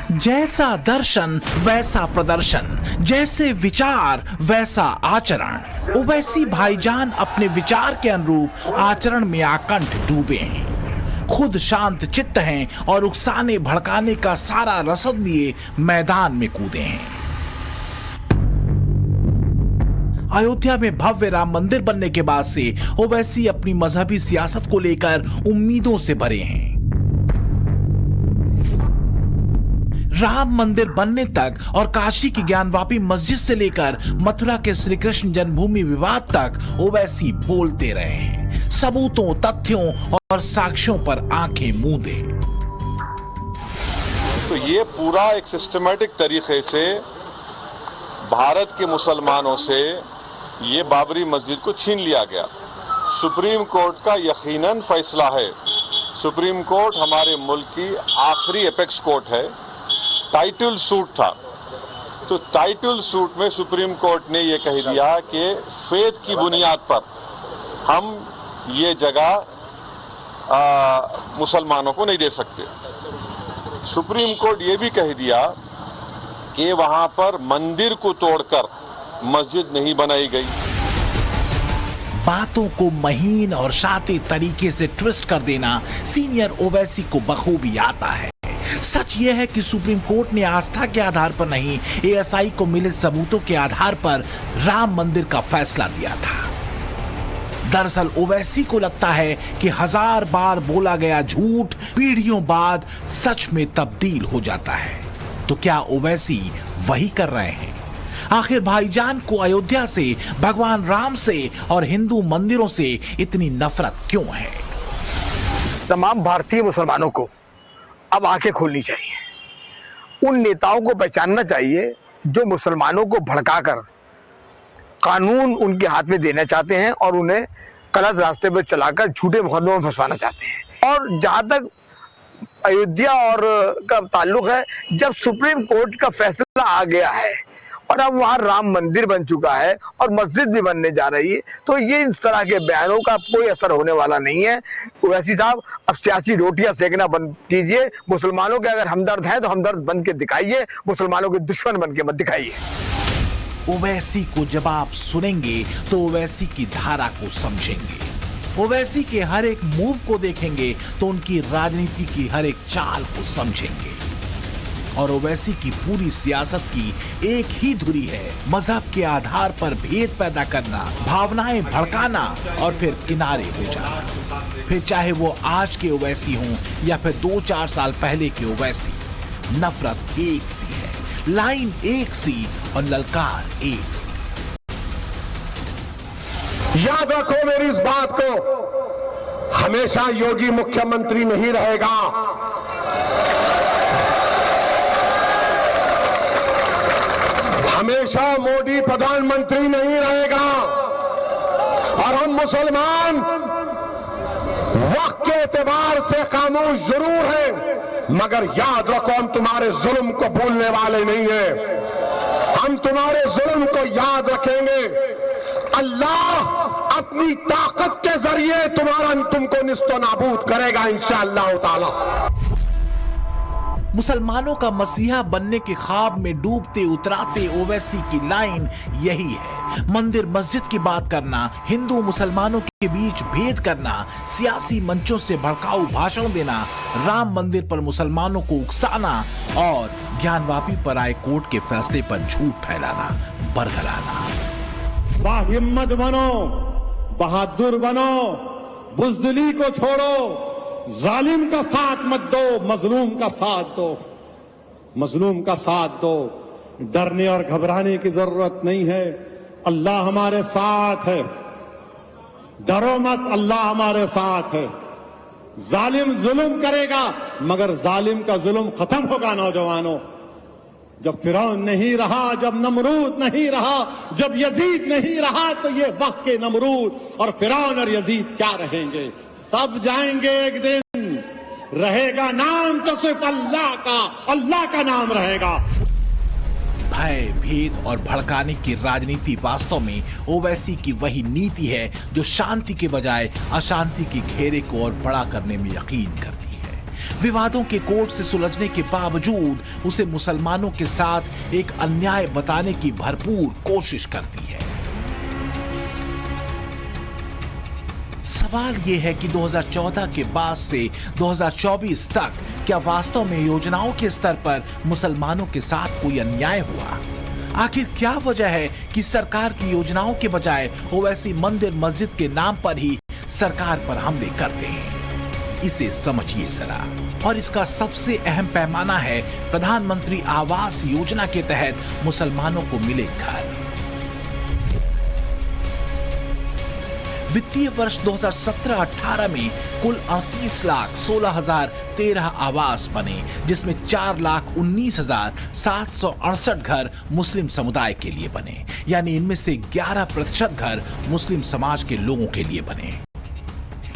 जैसा दर्शन वैसा प्रदर्शन, जैसे विचार वैसा आचरण। ओवैसी भाईजान अपने विचार के अनुरूप आचरण में आकंठ डूबे हैं। खुद शांत चित्त हैं और उकसाने भड़काने का सारा रसद लिए मैदान में कूदे हैं। अयोध्या में भव्य राम मंदिर बनने के बाद से ओवैसी अपनी मजहबी सियासत को लेकर उम्मीदों से भरे हैं। राम मंदिर बनने तक और काशी की ज्ञानवापी मस्जिद से लेकर मथुरा के श्री कृष्ण जन्मभूमि विवाद तक ओवैसी बोलते रहे हैं, सबूतों, तथ्यों और साक्ष्यों पर आंखें मूंदे। तो ये पूरा एक सिस्टमैटिक तरीके से भारत के मुसलमानों से ये बाबरी मस्जिद को छीन लिया गया। सुप्रीम कोर्ट का यकीनन फैसला है। सुप्रीम कोर्ट हमारे मुल्क की आखिरी एपेक्स कोर्ट है। टाइटल सूट था, तो टाइटल सूट में सुप्रीम कोर्ट ने यह कह दिया कि फेथ की बुनियाद पर हम ये जगह मुसलमानों को नहीं दे सकते। सुप्रीम कोर्ट ये भी कह दिया कि वहां पर मंदिर को तोड़कर मस्जिद नहीं बनाई गई। बातों को महीन और शातिर तरीके से ट्विस्ट कर देना सीनियर ओवैसी को बखूबी आता है। सच यह है कि सुप्रीम कोर्ट ने आस्था के आधार पर नहीं, एएसआई को मिले सबूतों के आधार पर राम मंदिर का फैसला दिया था। दरअसल ओवैसी को लगता है कि 1000 बार बोला गया झूठ पीढ़ियों बाद सच में तब्दील हो जाता है। तो क्या ओवैसी वही कर रहे हैं? आखिर भाईजान को अयोध्या से, भगवान राम से और हिंदू मंदिरों से इतनी नफरत क्यों है? तमाम भारतीय मुसलमानों को अब आंखें खोलनी चाहिए। उन नेताओं को पहचानना चाहिए जो मुसलमानों को भड़काकर कानून उनके हाथ में देना चाहते हैं और उन्हें गलत रास्ते पर चलाकर झूठे मुकदमों में फंसवाना चाहते हैं। और जहां तक अयोध्या और का ताल्लुक है, जब सुप्रीम कोर्ट का फैसला आ गया है और अब वहां राम मंदिर बन चुका है और मस्जिद भी बनने जा रही है, तो ये इस तरह के बयानों का कोई असर होने वाला नहीं है। ओवैसी साहब, अब सियासी रोटियां सेकना बंद कीजिए। मुसलमानों के अगर हमदर्द हैं तो हमदर्द बन के दिखाइए, मुसलमानों के दुश्मन बन के मत दिखाइए। ओवैसी को जब आप सुनेंगे तो ओवैसी की धारा को समझेंगे। ओवैसी के हर एक मूव को देखेंगे तो उनकी राजनीति की हर एक चाल को समझेंगे। और ओवैसी की पूरी सियासत की एक ही धुरी है, मजहब के आधार पर भेद पैदा करना, भावनाएं भड़काना और फिर किनारे हो जाना। फिर चाहे वो आज के ओवैसी हों या फिर 2-4 साल पहले के ओवैसी, नफरत एक सी है, लाइन एक सी और ललकार एक सी। याद रखो मेरी इस बात को, हमेशा योगी मुख्यमंत्री नहीं रहेगा। हमेशा मोदी प्रधानमंत्री नहीं रहेगा। और हम मुसलमान वक्त के एतबार से खामोश जरूर हैं, मगर याद रखो हम तुम्हारे जुल्म को भूलने वाले नहीं हैं। हम तुम्हारे जुल्म को याद रखेंगे। अल्लाह अपनी ताकत के जरिए तुमको निस्तो नाबूद करेगा इंशाअल्लाह ताला। मुसलमानों का मसीहा बनने के ख्वाब में डूबते उतराते ओवैसी की लाइन यही है। मंदिर मस्जिद की बात करना, हिंदू मुसलमानों के बीच भेद करना, सियासी मंचों से भड़काऊ भाषण देना, राम मंदिर पर मुसलमानों को उकसाना और ज्ञानवापी पर आए कोर्ट के फैसले पर झूठ फैलाना, बरगलाना। बाहिम्मत बनो, बहादुर बनो, बुज़दिली को छोड़ो, जालिम का साथ मत दो, मजलूम का साथ दो। मजलूम का साथ दो। डरने और घबराने की जरूरत नहीं है। अल्लाह हमारे साथ है। डरो मत, अल्लाह हमारे साथ है। जालिम जुल्म करेगा, मगर जालिम का जुल्म खत्म होगा नौजवानों। जब फिरौन नहीं रहा, जब नमरूद नहीं रहा, जब यजीद नहीं रहा, तो ये वक्त के नमरूद और फिरौन और यजीद क्या रहेंगे? सब जाएंगे एक दिन। रहेगा नाम तो सिर्फ अल्लाह का नाम रहेगा। भय, भेद और भड़काने की राजनीति वास्तव में ओवैसी की वही नीति है जो शांति के बजाय अशांति के घेरे को और बड़ा करने में यकीन करती है। विवादों के कोर्ट से सुलझने के बावजूद उसे मुसलमानों के साथ एक अन्याय बताने की भरपूर कोशिश करती है। सवाल यह है कि 2014 के बाद से 2024 तक क्या वास्तव में योजनाओं के स्तर पर मुसलमानों के साथ कोई अन्याय हुआ? आखिर क्या वजह है कि सरकार की योजनाओं के बजाय ओवैसी मंदिर मस्जिद के नाम पर ही सरकार पर हमले करते हैं? इसे समझिए जरा। और इसका सबसे अहम पैमाना है प्रधानमंत्री आवास योजना के तहत मुसलमानों को मिले घर। वित्तीय वर्ष 2017-18 में कुल 38,16,013 आवास बने, जिसमें 4,19,768 घर मुस्लिम समुदाय के लिए बने, यानी इनमें से 11% घर मुस्लिम समाज के लोगों के लिए बने।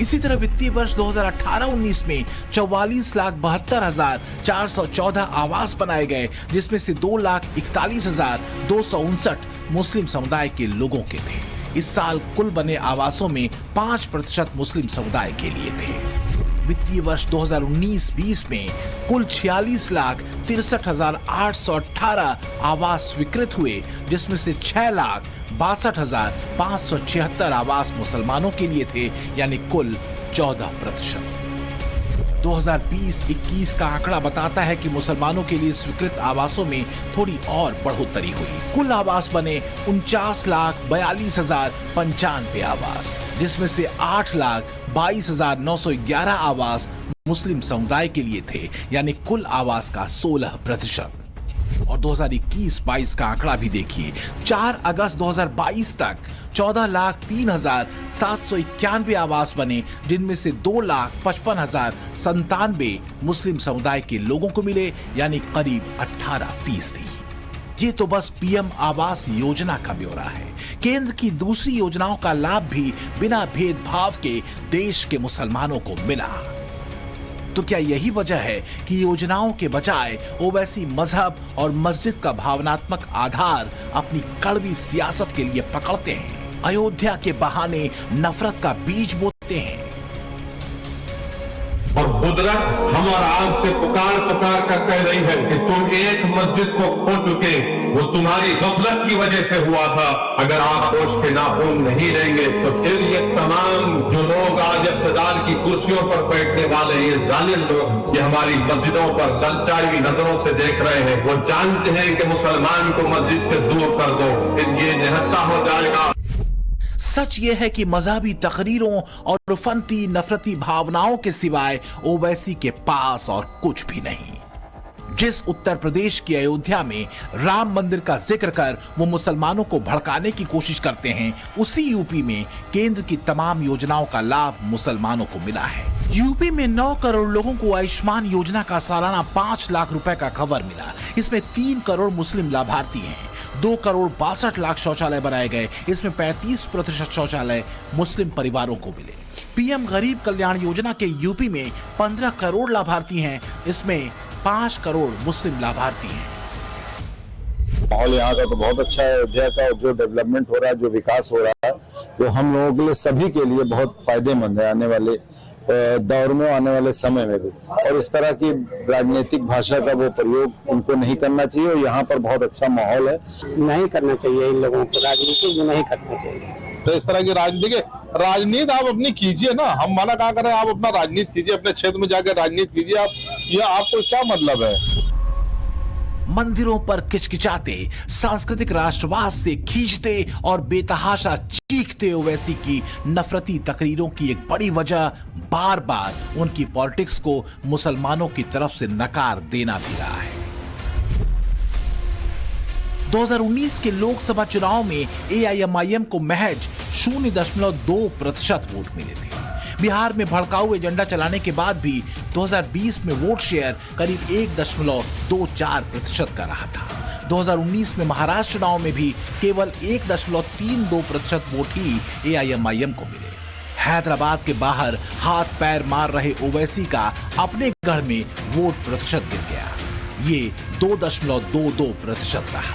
इसी तरह वित्तीय वर्ष 2018-19 में 44,72,414 आवास बनाए गए, जिसमें से 2,41,259 मुस्लिम समुदाय के लोगों के थे। इस साल कुल बने आवासों में 5% मुस्लिम समुदाय के लिए थे। वित्तीय वर्ष 2019-20 में कुल 46,63,818 आवास स्वीकृत हुए, जिसमें से 6,62,576 आवास मुसलमानों के लिए थे, यानी कुल 14%। 2020-21 का आंकड़ा बताता है कि मुसलमानों के लिए स्वीकृत आवासों में थोड़ी और बढ़ोतरी हुई। कुल आवास बने 49,42,095 आवास, जिसमें से 8,22,911 आवास मुस्लिम समुदाय के लिए थे, यानी कुल आवास का 16%। और 2021-22 का आंकड़ा भी देखिए। 4 अगस्त 2022 तक 14,03,791 आवास बने, जिनमें से 2,55,097 मुस्लिम समुदाय के लोगों को मिले, यानी करीब 18%। ये तो बस पीएम आवास योजना का ब्यौरा है। केंद्र की दूसरी योजनाओं का लाभ भी बिना भेदभाव के देश के मुसलमानों को मिला। तो क्या यही वजह है कि योजनाओं के बजाय ओवैसी मजहब और मस्जिद का भावनात्मक आधार अपनी कड़वी सियासत के लिए पकड़ते हैं, अयोध्या के बहाने नफरत का बीज बोते हैं? और कुदरत हम और आज से पुकार कर कह रही है कि तुम एक मस्जिद को खो चुके, वो तुम्हारी गफलत की वजह से हुआ था। अगर आप होश के नाखून नहीं रहेंगे तो फिर ये तमाम जो लोग आज इक़्तिदार की कुर्सियों पर बैठने वाले ये जालिम लोग, ये हमारी मस्जिदों पर ललचाई नजरों से देख रहे हैं। वो जानते हैं कि मुसलमान को मस्जिद से दूर कर दो, फिर ये निहत्ता हो जाएगा। सच यह है कि मजहबी तकरीरों और रुफनती नफरती भावनाओं के सिवाय ओवैसी के पास और कुछ भी नहीं। जिस उत्तर प्रदेश की अयोध्या में राम मंदिर का जिक्र कर वो मुसलमानों को भड़काने की कोशिश करते हैं, उसी यूपी में केंद्र की तमाम योजनाओं का लाभ मुसलमानों को मिला है। यूपी में 9 करोड़ लोगों को आयुष्मान योजना का सालाना 5 लाख रुपए का कवर मिला। इसमें 3 करोड़ मुस्लिम लाभार्थी हैं। 2 करोड़ 62 लाख शौचालय बनाए गए, इसमें 35% शौचालय मुस्लिम परिवारों को मिले। पीएम गरीब कल्याण योजना के यूपी में 15 करोड़ लाभार्थी हैं, इसमें 5 करोड़ मुस्लिम लाभार्थी हैं। माहौल यहाँ का तो बहुत अच्छा है। अयोध्या का जो डेवलपमेंट हो रहा है, जो विकास हो रहा है, वो हम लोगों के लिए, सभी के लिए बहुत फायदेमंद है, आने वाले दौर में, आने वाले समय में भी। और इस तरह की राजनीतिक भाषा का वो प्रयोग उनको नहीं करना चाहिए। और यहाँ पर बहुत अच्छा माहौल है। नहीं करना चाहिए इन लोगों को, राजनीति नहीं करना चाहिए। तो इस तरह की राजनीति आप अपनी कीजिए ना, हम मना कहाँ करें, आप अपना राजनीति कीजिए, अपने क्षेत्र में जाकर राजनीति कीजिए। आप ये आपको क्या मतलब है? मंदिरों पर किचकिचाते, सांस्कृतिक राष्ट्रवाद से खींचते और बेतहाशा चीखते ओवैसी की नफरती तकरीरों की एक बड़ी वजह बार बार उनकी पॉलिटिक्स को मुसलमानों की तरफ से नकार देना भी रहा है। 2019 के लोकसभा चुनाव में एआईएमआईएम को महज 0.2% वोट मिले थे। बिहार में भड़काऊ एजेंडा चलाने के बाद भी 2020 में वोट शेयर करीब 1.24% का रहा था। 2019 में महाराष्ट्र चुनाव में भी केवल 1.32% वोट ही एआईएमआईएम को मिले। हैदराबाद के बाहर हाथ पैर मार रहे ओवैसी का अपने गढ़ में वोट प्रतिशत गिर गया, ये 2.22% रहा।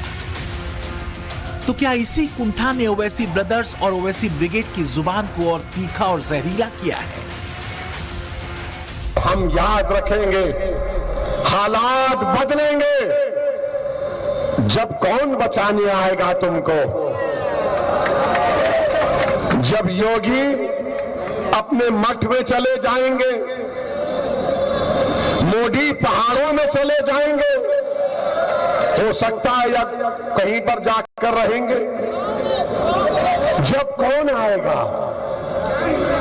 तो क्या इसी कुंठा ने ओवैसी ब्रदर्स और ओवैसी ब्रिगेड की जुबान को और तीखा और जहरीला किया है? हम याद रखेंगे, हालात बदलेंगे। जब कौन बचाने आएगा तुमको? जब योगी अपने मठ में चले जाएंगे, मोदी पहाड़ों में चले जाएंगे, हो सकता है या कहीं पर जाकर रहेंगे। जब कौन आएगा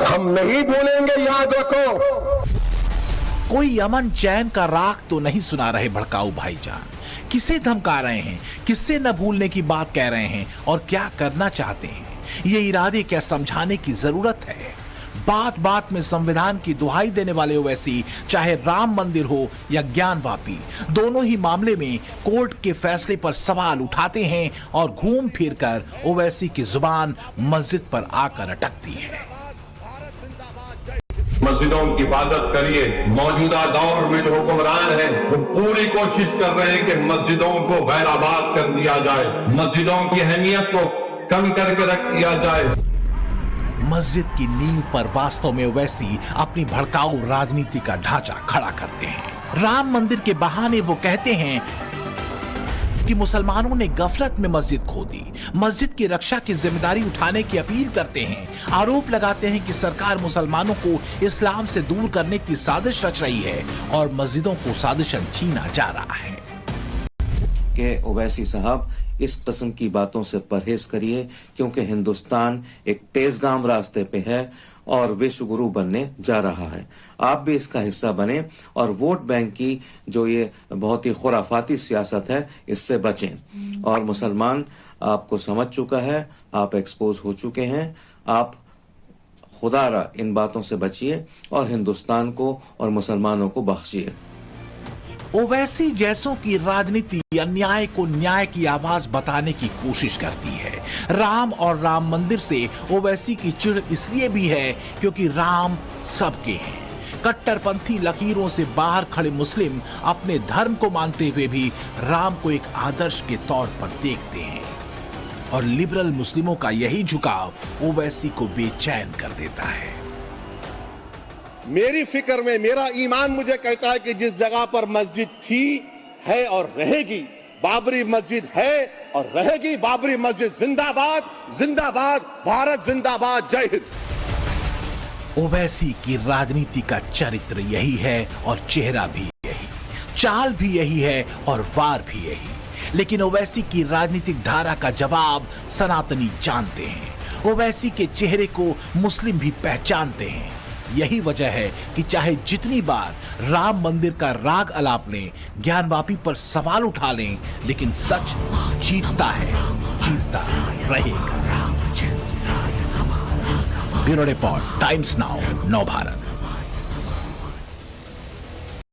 हम नहीं भूलेंगे, याद रखो। कोई अमन चैन का राग तो नहीं सुना रहे भड़काऊ भाईजान। किसे धमका रहे हैं, किससे न भूलने की बात कह रहे हैं और क्या करना चाहते हैं, ये इरादे क्या समझाने की जरूरत है। बात बात में संविधान की दुहाई देने वाले ओवैसी चाहे राम मंदिर हो या ज्ञानवापी, दोनों ही मामले में कोर्ट के फैसले पर सवाल उठाते हैं और घूम फिर कर ओवैसी की जुबान मस्जिद पर आकर अटकती है। मस्जिदों की हिफाजत करिए। मौजूदा दौर में जो हुक्मरान हैं वो पूरी कोशिश कर रहे हैं कि मस्जिदों को गैराबाद कर दिया जाए, मस्जिदों की अहमियत को कम करके रख दिया जाए। मस्जिद की नींव पर वास्तव में ओवैसी अपनी भड़काऊ राजनीति का ढांचा खड़ा करते हैं। राम मंदिर के बहाने वो कहते हैं कि मुसलमानों ने गफलत में मस्जिद खो दी, मस्जिद की रक्षा की जिम्मेदारी उठाने की अपील करते हैं। आरोप लगाते हैं कि सरकार मुसलमानों को इस्लाम से दूर करने की साजिश रच रही है और मस्जिदों को साजिशन छीना जा रहा है। कि ओवैसी साहब इस किस्म की बातों से परहेज करिए, क्योंकि हिंदुस्तान एक तेजगाम रास्ते पे है और विश्व गुरु बनने जा रहा है। आप भी इसका हिस्सा बने और वोट बैंक की जो ये बहुत ही खुराफाती सियासत है इससे बचें। और मुसलमान आपको समझ चुका है, आप एक्सपोज हो चुके हैं। आप खुदारा इन बातों से बचिए और हिंदुस्तान को और मुसलमानों को बख्शिए। ओवैसी जैसों की राजनीति अन्याय को न्याय की आवाज बताने की कोशिश करती है। राम और राम मंदिर से ओवैसी की चिढ़ इसलिए भी है क्योंकि राम सबके हैं। कट्टरपंथी लकीरों से बाहर खड़े मुस्लिम अपने धर्म को मानते हुए भी राम को एक आदर्श के तौर पर देखते हैं और लिबरल मुस्लिमों का यही झुकाव ओवैसी को बेचैन कर देता है। मेरी फिक्र में मेरा ईमान मुझे कहता है कि जिस जगह पर मस्जिद थी, है और रहेगी, बाबरी मस्जिद है और रहेगी। बाबरी मस्जिद जिंदाबाद, जिंदाबाद, भारत जिंदाबाद, जय हिंद। ओवैसी की राजनीति का चरित्र यही है और चेहरा भी यही, चाल भी यही है और वार भी यही। लेकिन ओवैसी की राजनीतिक धारा का जवाब सनातनी जानते हैं। ओवैसी के चेहरे को मुस्लिम भी पहचानते हैं। यही वजह है कि चाहे जितनी बार राम मंदिर का राग अलाप लें, ज्ञानवापी पर सवाल उठा लें, लेकिन सच जीतता है, जीतता रहेगा। ब्यूरो रिपोर्ट, टाइम्स नाउ, नव भारत।